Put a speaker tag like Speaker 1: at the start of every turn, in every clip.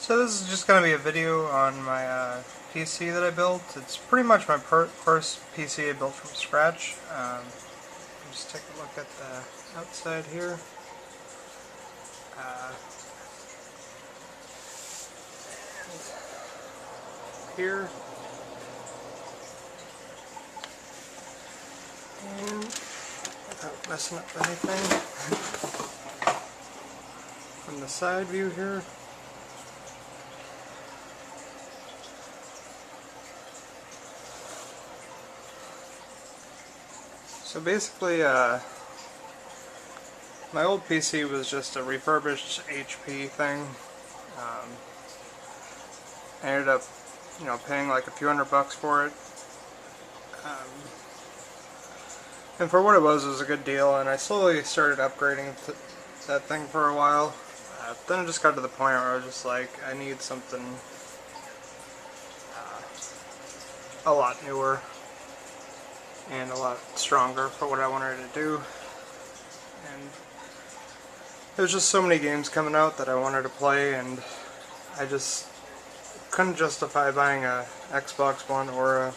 Speaker 1: So this is just going to be a video on my PC that I built. It's pretty much my first PC I built from scratch. Just take a look at the outside here. Here. And without messing up anything. From the side view here. So basically, my old PC was just a refurbished HP thing. I ended up, paying like a few $100 for it. And for what it was a good deal, and I slowly started upgrading that thing for a while. Then it just got to the point where I was just like, I need something a lot newer and a lot stronger for what I wanted to do. And there's just so many games coming out that I wanted to play, and I just couldn't justify buying a Xbox One or a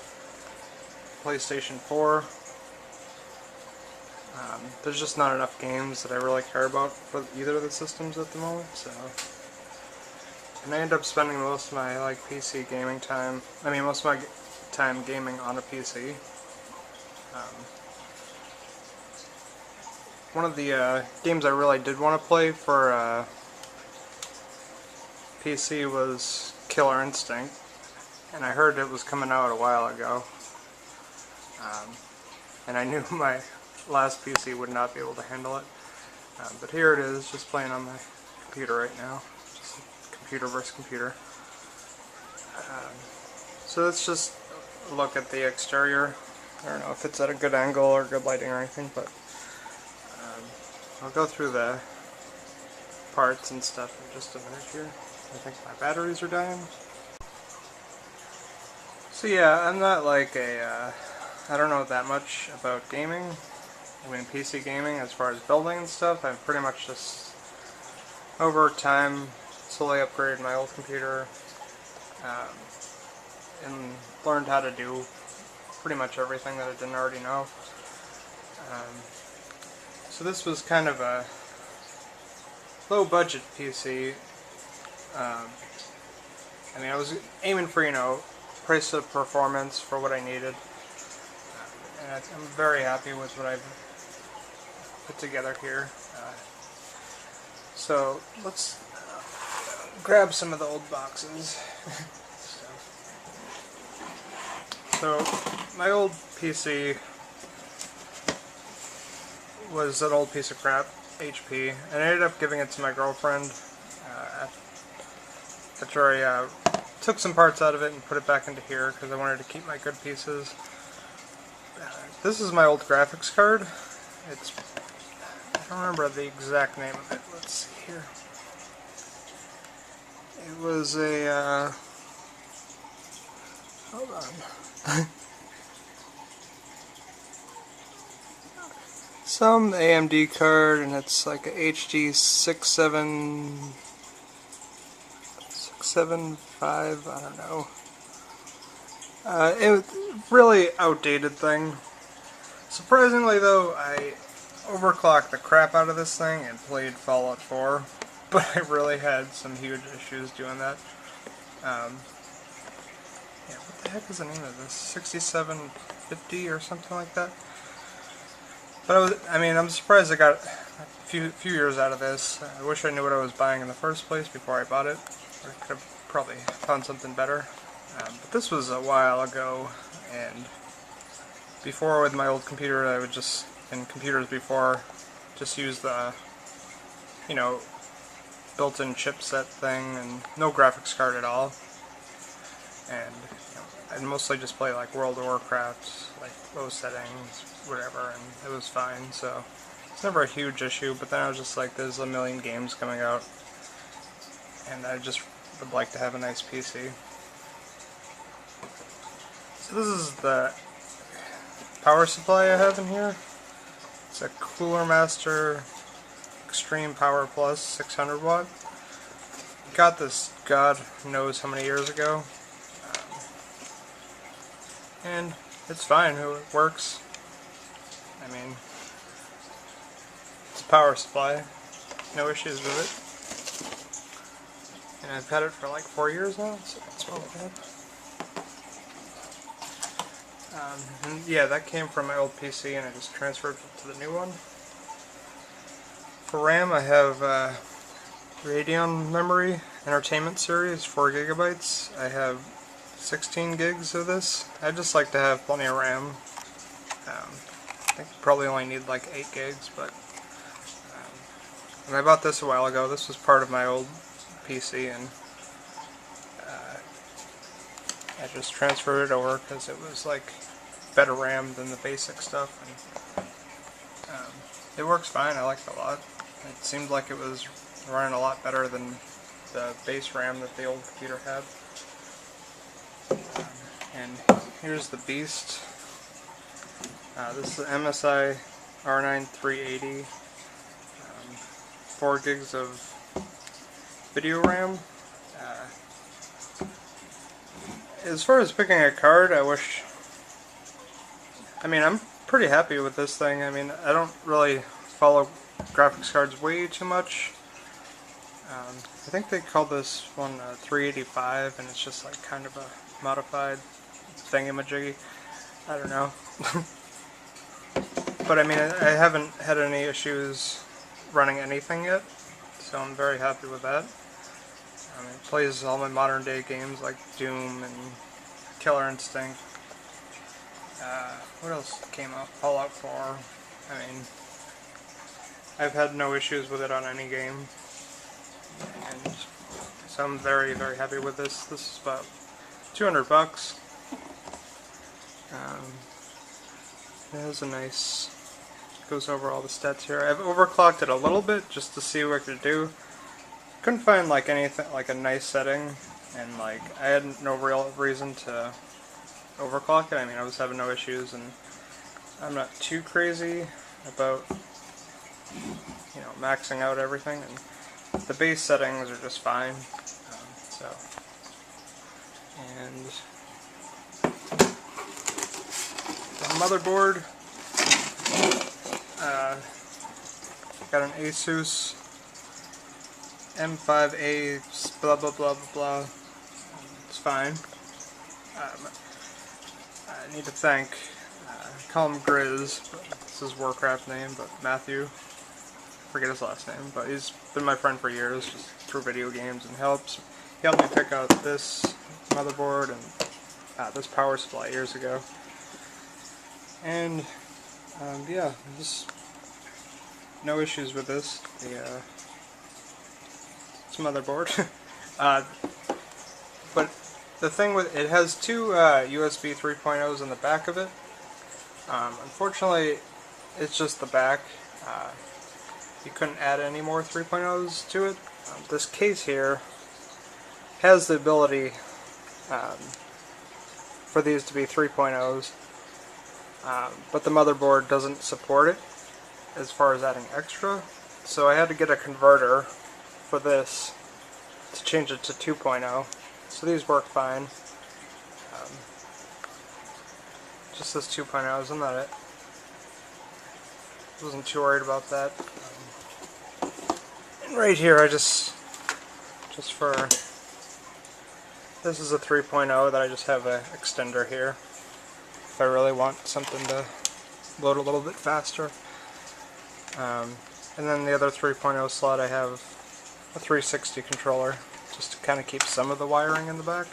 Speaker 1: PlayStation 4. There's just not enough games that I really care about for either of the systems at the moment, so. And I end up spending most of my PC gaming time, most of my time gaming on a PC. One of the games I really did want to play for PC was Killer Instinct, and I heard it was coming out a while ago. And I knew my last PC would not be able to handle it. But here it is, just playing on my computer right now. Just computer versus computer. So let's just look at the exterior. I don't know if it's at a good angle or good lighting or anything, but I'll go through the parts and stuff in just a minute here. I think my batteries are dying. So yeah, I'm not like I don't know that much about gaming. PC gaming as far as building and stuff. I've pretty much just, over time, slowly upgraded my old computer and learned how to do pretty much everything that I didn't already know. So this was kind of a low budget PC. I was aiming for, price of performance for what I needed. And I'm very happy with what I've put together here. So let's grab some of the old boxes. So my old PC was an old piece of crap, HP, and I ended up giving it to my girlfriend after I took some parts out of it and put it back into here because I wanted to keep my good pieces. This is my old graphics card. I don't remember the exact name of it. Let's see here. It was a hold on. Some AMD card, and it's like a HD 675, I don't know. It was a really outdated thing. Surprisingly though, I overclocked the crap out of this thing and played Fallout 4, but I really had some huge issues doing that. Yeah, what the heck is the name of this? 6750 or something like that? But I'm surprised I got a few years out of this. I wish I knew what I was buying in the first place before I bought it. Or I could have probably found something better. But this was a while ago, and before with my old computer, I would just, in computers before, just use the, built-in chipset thing and no graphics card at all. And I'd mostly just play like World of Warcraft, like low settings, whatever, and it was fine. So it's never a huge issue. But then I was just like, there's a million games coming out, and I just would like to have a nice PC. So this is the power supply I have in here. It's a Cooler Master Extreme Power Plus 600 watt. got this God knows how many years ago, and it's fine. It works. I mean, it's a power supply. No issues with it. And I've had it for like 4 years now, so it's really bad. And yeah, that came from my old PC and I just transferred it to the new one. For RAM, I have Radeon Memory Entertainment Series, 4 gigabytes. I have 16 gigs of this. I just like to have plenty of RAM. I think you probably only need like 8 gigs, but and I bought this a while ago. This was part of my old PC, and I just transferred it over because it was like better RAM than the basic stuff, and it works fine. I like it a lot. It seemed like it was running a lot better than the base RAM that the old computer had. And here's the beast. This is the MSI R9 380. 4 gigs of video RAM. As far as picking a card, I'm pretty happy with this thing. I mean, I don't really follow graphics cards way too much. I think they call this one 385, and it's just like kind of a modified thingamajiggy. I don't know. But I mean, I haven't had any issues running anything yet, so I'm very happy with that. It plays all my modern day games like Doom and Killer Instinct. What else came out? Fallout 4. I mean, I've had no issues with it on any game, and so I'm very, very happy with this. This is about $200. It has a nice, goes over all the stats here. I've overclocked it a little bit just to see what it could do. Couldn't find like anything, like a nice setting, and like I had no real reason to overclock it. I mean, I was having no issues, and I'm not too crazy about, you know, maxing out everything, and the base settings are just fine. And the motherboard, got an Asus M5A blah blah blah blah blah. It's fine. I need to thank, call him Grizz, but it's his Warcraft name, but Matthew, forget his last name, but he's been my friend for years, just through video games, and he helped me pick out this motherboard and this power supply years ago. And yeah, just no issues with this. It's a motherboard. But the thing with it has two USB 3.0s in the back of it. Unfortunately, it's just the back. You couldn't add any more 3.0s to it. This case here has the ability for these to be 3.0s, but the motherboard doesn't support it as far as adding extra. So I had to get a converter for this to change it to 2.0. So these work fine. Just this 2.0, isn't that it? Wasn't too worried about that. And right here, I just for, this is a 3.0 that I just have an extender here if I really want something to load a little bit faster. And then the other 3.0 slot, I have a 360 controller, just to kind of keep some of the wiring in the back.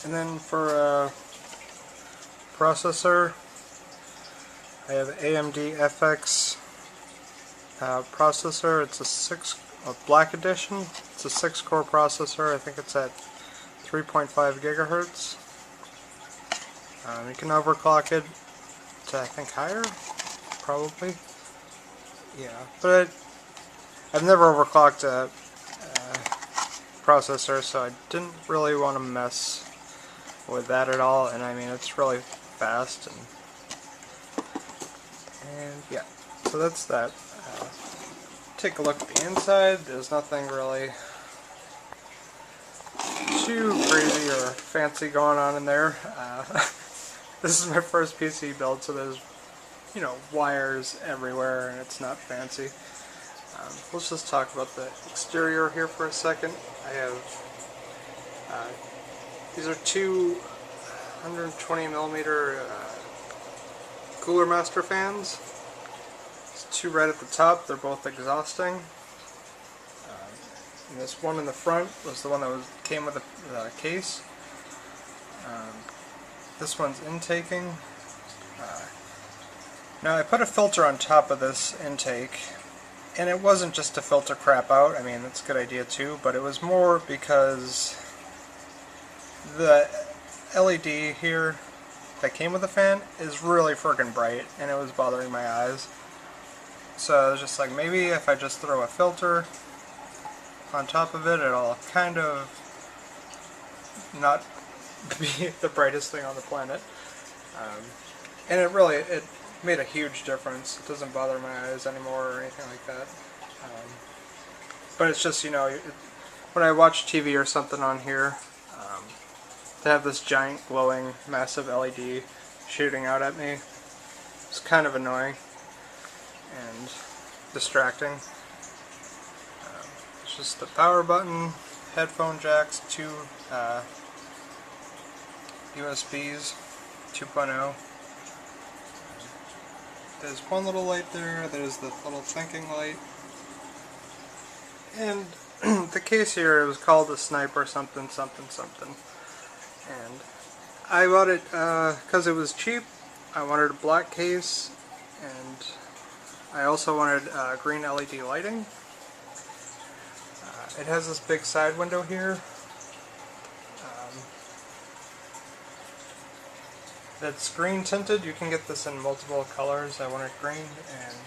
Speaker 1: And then for processor, I have AMD FX processor. It's a Black Edition. It's a 6-core processor. I think it's at 3.5 gigahertz. You can overclock it to, I think, higher, probably. Yeah, but I've never overclocked a processor, so I didn't really want to mess with that at all. And I mean, it's really fast, and yeah, so that's that. take a look at the inside. There's nothing really too crazy or fancy going on in there. This is my first PC build, so there's, you know, wires everywhere and it's not fancy. Let's just talk about the exterior here for a second. I have these are two 120mm Cooler Master fans. There's two right at the top. They're both exhausting. And this one in the front was the one that came with the case. This one's intaking. Now I put a filter on top of this intake, and it wasn't just to filter crap out. I mean, that's a good idea too, but it was more because the LED here that came with the fan is really friggin' bright, and it was bothering my eyes. So I was just like, maybe if I just throw a filter on top of it, it'll kind of not be the brightest thing on the planet. And it made a huge difference. It doesn't bother my eyes anymore or anything like that. But it's just, you know, when I watch TV or something on here, to have this giant glowing massive LED shooting out at me, it's kind of annoying and distracting. It's just the power button, headphone jacks, two USBs 2.0. There's one little light there, there's the little thinking light, and the case here was called a Sniper something something something, and I bought it because it was cheap. I wanted a black case, and I also wanted green LED lighting. It has this big side window here. That's green tinted. You can get this in multiple colors. I wanted green, and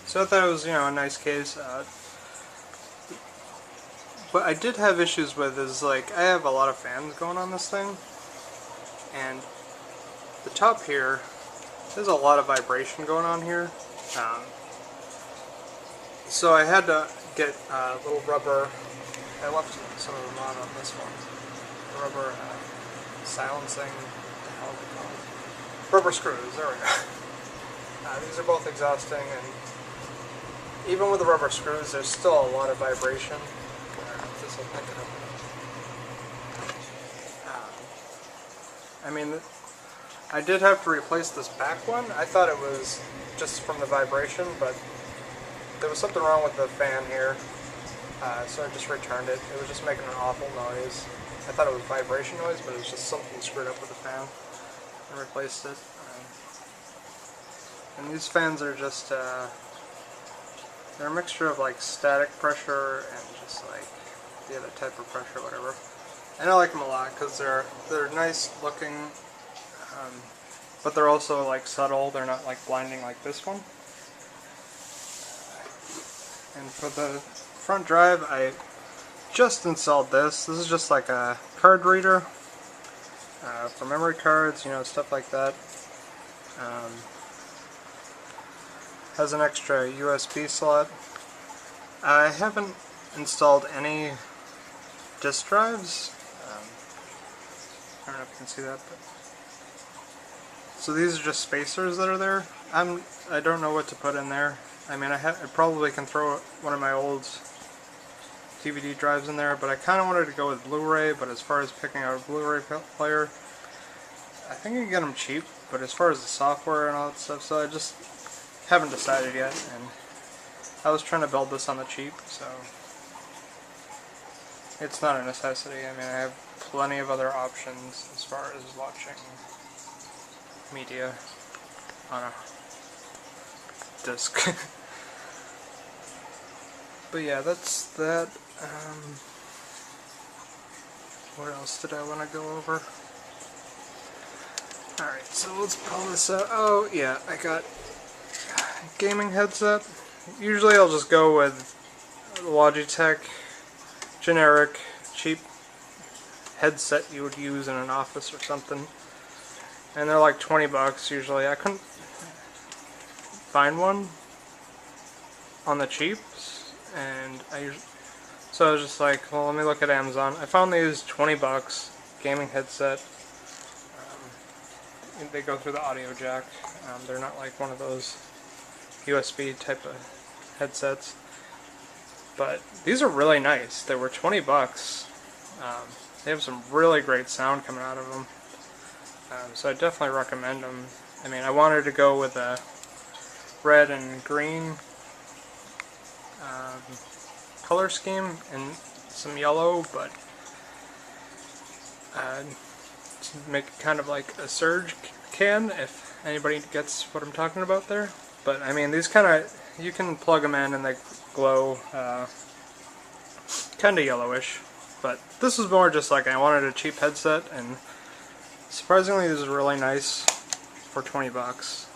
Speaker 1: so I thought it was, you know, a nice case. What I did have issues with is, like, I have a lot of fans going on this thing, and the top here, there's a lot of vibration going on here. So I had to get a little rubber. I left some of them on this one. Rubber silencing, rubber screws, there we go. These are both exhausting, and even with the rubber screws there's still a lot of vibration. This will pick it up. I mean, I did have to replace this back one. I thought it was just from the vibration, but there was something wrong with the fan here, so I just returned it. It was just making an awful noise. I thought it was vibration noise, but it was just something screwed up with the fan, and replaced it. And these fans are just, they're a mixture of like static pressure and just like the other type of pressure, whatever. And I like them a lot because they're nice looking, but they're also like subtle. They're not like blinding like this one. And for the front drive, I just installed this. This is just like a card reader for memory cards, you know, stuff like that. Has an extra USB slot. I haven't installed any disk drives. I don't know if you can see that, but so these are just spacers that are there. I don't know what to put in there. I mean, I probably can throw one of my old DVD drives in there, but I kind of wanted to go with Blu-ray. But as far as picking out a Blu-ray player, I think you can get them cheap, but as far as the software and all that stuff, so I just haven't decided yet, and I was trying to build this on the cheap, so it's not a necessity. I mean, I have plenty of other options as far as watching media on a disc. But yeah, that's that. What else did I want to go over? Alright, so let's pull this out. Oh yeah, I got gaming headset. Usually I'll just go with Logitech generic cheap headset you would use in an office or something, and they're like 20 bucks usually. I couldn't find one on the cheap, and so I was just like, well, let me look at Amazon. I found these 20 bucks gaming headset. They go through the audio jack. They're not like one of those USB type of headsets, but these are really nice. They were 20 bucks. They have some really great sound coming out of them, so I definitely recommend them. I mean, I wanted to go with a red and green color scheme and some yellow, but to make it kind of like a Surge can, if anybody gets what I'm talking about there. But I mean, these kind of, you can plug them in and they glow kind of yellowish. But this was more just like I wanted a cheap headset, and surprisingly this is really nice for 20 bucks.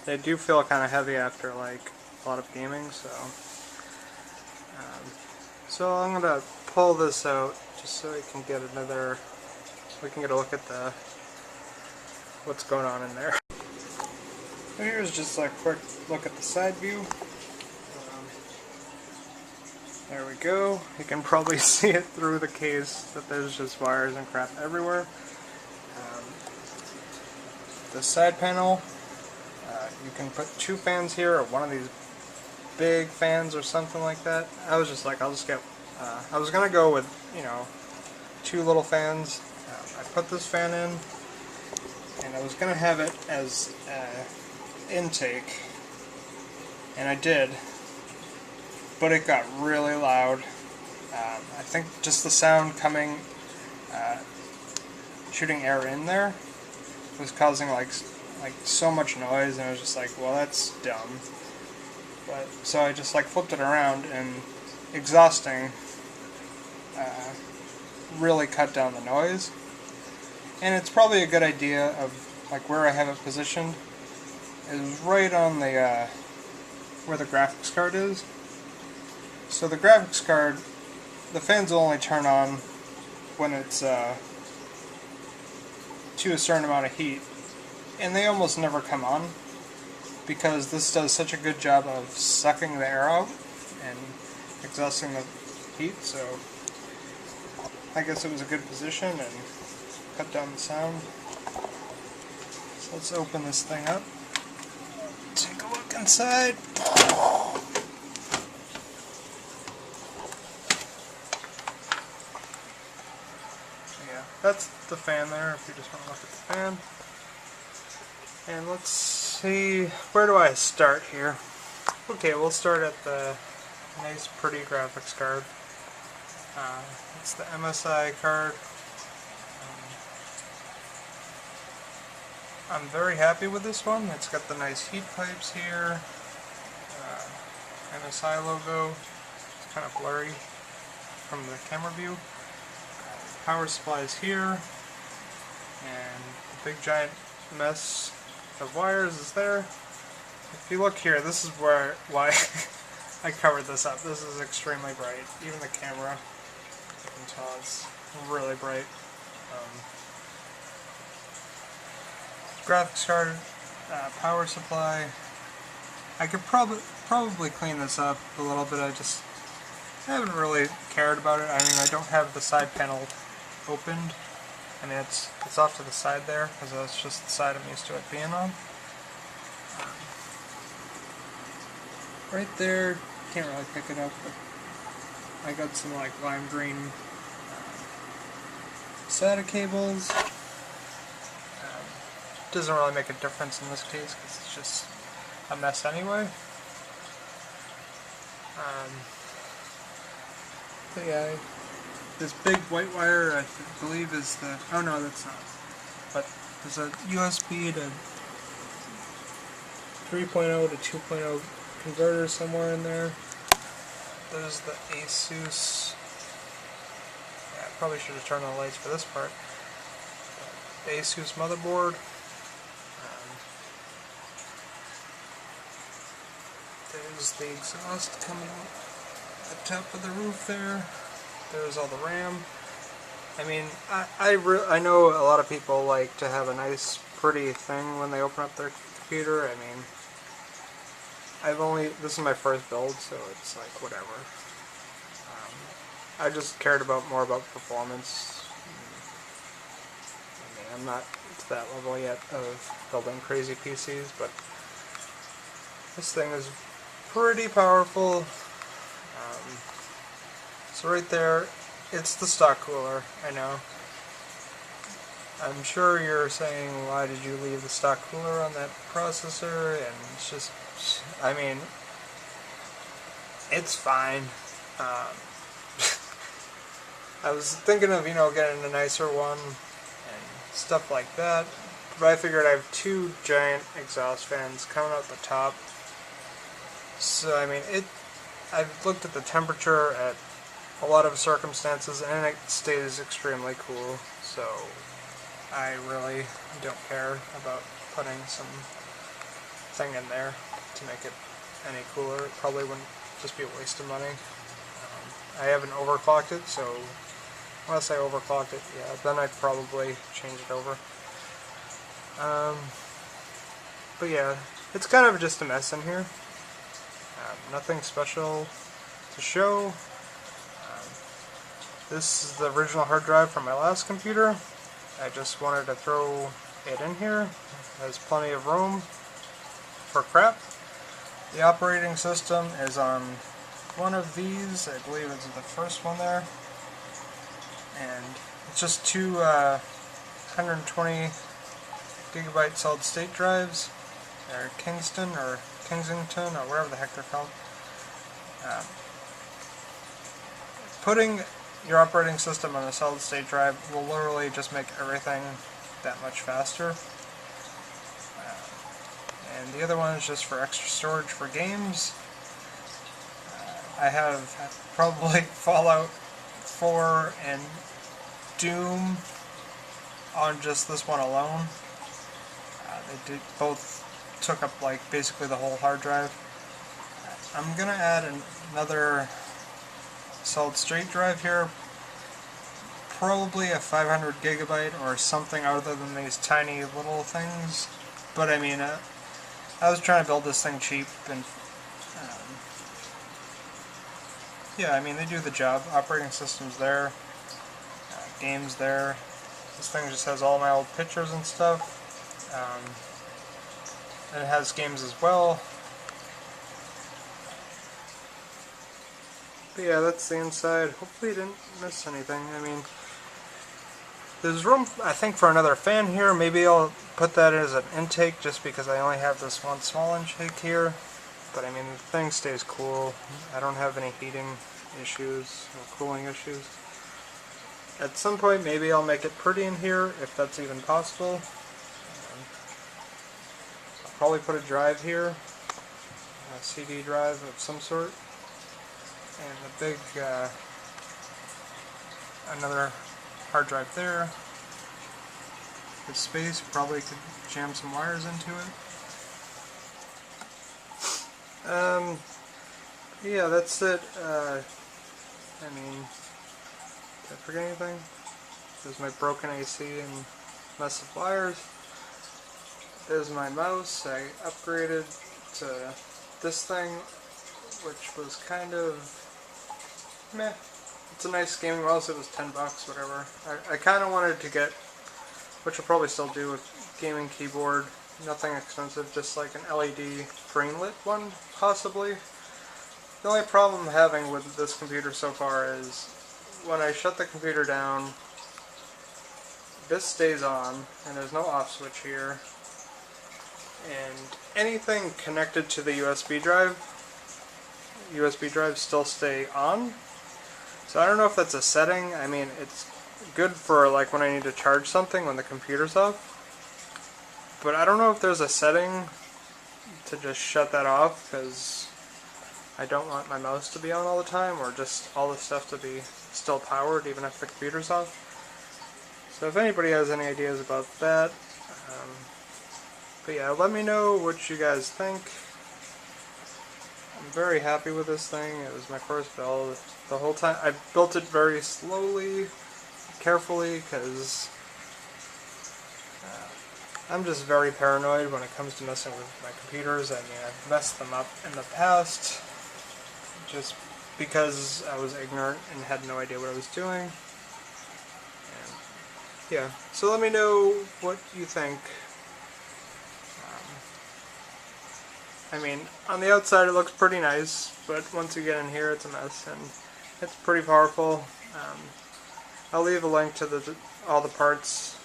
Speaker 1: They do feel kind of heavy after like a lot of gaming, so I'm gonna pull this out just so we can get a look at what's going on in there. So here's just a quick look at the side view. There we go. You can probably see it through the case that there's just wires and crap everywhere. The side panel, you can put 2 fans here, or one of these big fans or something like that. I was just like, I'll just get, I was gonna go with, 2 little fans. I put this fan in, and I was gonna have it as intake, and I did, but it got really loud. I think just the sound coming, shooting air in there was causing like so much noise, and I was just like, well, that's dumb. But so I just like flipped it around, and exhausting really cut down the noise. And it's probably a good idea of like where I have it positioned is right on the where the graphics card is. So the graphics card, the fans will only turn on when it's to a certain amount of heat, and they almost never come on because this does such a good job of sucking the air out and exhausting the heat. So I guess it was a good position and cut down the sound. So let's open this thing up, take a look inside. Yeah, that's the fan there, if you just want to look at the fan. And let's see, where do I start here? Okay, we'll start at the nice pretty graphics card. It's the MSI card. I'm very happy with this one. It's got the nice heat pipes here. MSI logo. It's kind of blurry from the camera view. Power supply is here. And the big giant mess of wires is there. If you look here, this is why I covered this up. This is extremely bright. Even the camera, you can tell it's really bright. Graphics card, power supply. I could probably clean this up a little bit. I haven't really cared about it. I mean, I don't have the side panel opened. I mean, it's off to the side there because that's just the side I'm used to it being on. Right there, can't really pick it up, but I got some like lime green SATA cables. Doesn't really make a difference in this case because it's just a mess anyway. But yeah, this big white wire I believe is the, oh no, that's not, but there's a USB to 3.0 to 2.0 converter somewhere in there. There's the Asus, yeah, I probably should have turned on the lights for this part. The Asus motherboard. There's the exhaust coming out at the top of the roof there. There's all the RAM. I mean, I know a lot of people like to have a nice, pretty thing when they open up their computer. I mean, this is my first build, so it's like whatever. I just cared more about performance. I mean, I'm not to that level yet of building crazy PCs, but this thing is pretty powerful. So right there, it's the stock cooler, I know. I'm sure you're saying, why did you leave the stock cooler on that processor? And it's just, I mean, it's fine. I was thinking of, getting a nicer one and stuff like that, but I figured I have two giant exhaust fans coming out the top. So, I mean, I've looked at the temperature at a lot of circumstances, and it stays extremely cool, so I really don't care about putting some thing in there to make it any cooler. It probably wouldn't just be a waste of money. I haven't overclocked it, so unless I overclocked it, yeah, then I'd probably change it over. But yeah, it's kind of just a mess in here. Nothing special to show. This is the original hard drive from my last computer. I just wanted to throw it in here. It has plenty of room for crap. The operating system is on one of these. I believe it's the first one there. And it's just two 120 gigabyte solid state drives. They're Kingston or Kensington or whatever the heck they're called. Putting your operating system on a solid state drive will literally just make everything that much faster. And the other one is just for extra storage for games. I have probably Fallout 4 and Doom on just this one alone. They both took up like basically the whole hard drive. I'm gonna add another solid state drive here, probably a 500 gigabyte or something other than these tiny little things. But I mean, I was trying to build this thing cheap, and yeah, I mean, they do the job. Operating system's there, games there. This thing just has all my old pictures and stuff. And it has games as well. But yeah, that's the inside. Hopefully you didn't miss anything. I mean, there's room, I think, for another fan here. Maybe I'll put that as an intake just because I only have this one small intake here. But I mean, the thing stays cool. I don't have any heating issues or cooling issues. At some point, maybe I'll make it pretty in here, if that's even possible. I'll probably put a drive here, a CD drive of some sort. And a big, another hard drive there. With space, probably could jam some wires into it. Yeah, that's it. I mean, did I forget anything? There's my broken AC and mess of wires. There's my mouse. I upgraded to this thing, which was kind of meh. It's a nice gaming mouse. It was $10, whatever. I kind of wanted to get, which I'll probably still do, with gaming keyboard. Nothing expensive, just like an LED green lit one, possibly. The only problem I'm having with this computer so far is when I shut the computer down, this stays on, and there's no off switch here. And anything connected to the USB drives still stay on. So I don't know if that's a setting. I mean, it's good for like when I need to charge something when the computer's off. But I don't know if there's a setting to just shut that off, because I don't want my mouse to be on all the time, or just all the stuff to be still powered even if the computer's off. So if anybody has any ideas about that, but yeah, let me know what you guys think. I'm very happy with this thing. It was my first build. The whole time I built it very slowly, carefully, because I'm just very paranoid when it comes to messing with my computers. I mean, I've messed them up in the past just because I was ignorant and had no idea what I was doing. And yeah, so let me know what you think. I mean, on the outside it looks pretty nice, but once you get in here it's a mess, and it's pretty powerful. I'll leave a link to all the parts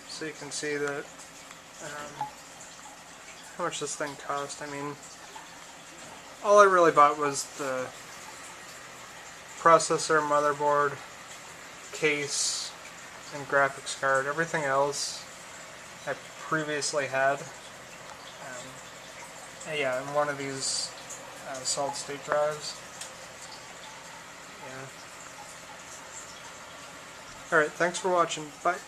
Speaker 1: so you can see that how much this thing cost. I mean, all I really bought was the processor, motherboard, case, and graphics card. Everything else I previously had. Yeah, in one of these solid state drives. Yeah. Alright, thanks for watching. Bye.